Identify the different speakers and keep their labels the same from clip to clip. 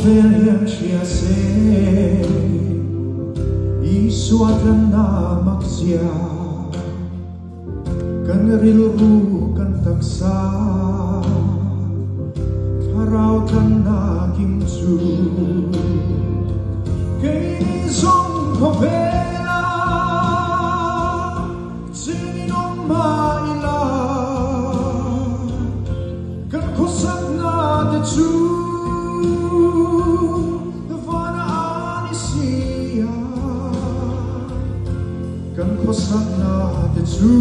Speaker 1: khawvel hian hria se I suat lan na maksia kan ril ru kan taksa tharau kan na kim chu kay song khawvela sininong maila kan khosak na de chu kan khosak na te chu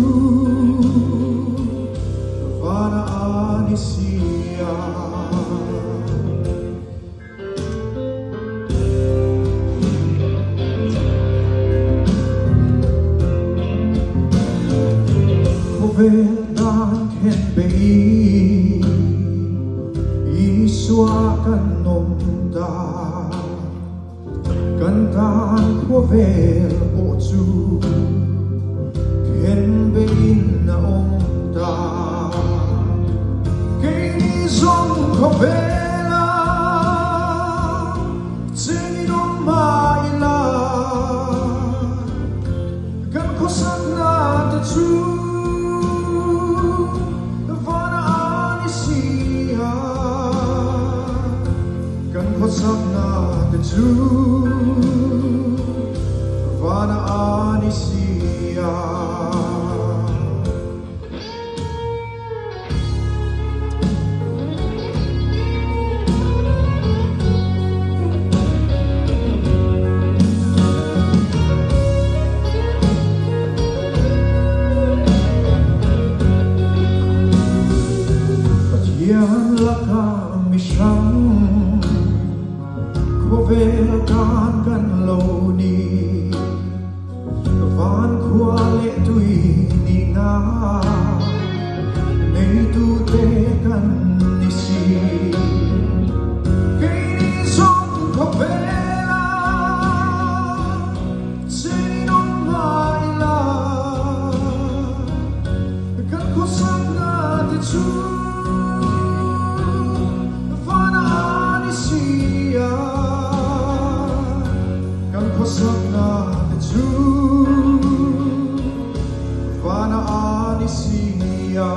Speaker 1: vana anisia khawvel dan khen bei I swa kan nom da kan dan khawvel o chu khen bein na ong da kay ni song khawvela sininong maila kan khosak na te chu vana anisia kan khosak na te chu vana anisia hian laka mishang khawvel kan lo ni van khua le tui ni na nei tu te kan ni si kay ni song khawvela sininong maila kan khosak na te chu khosak na te chu vana anisia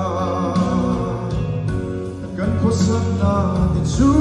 Speaker 1: kan khosak na te chu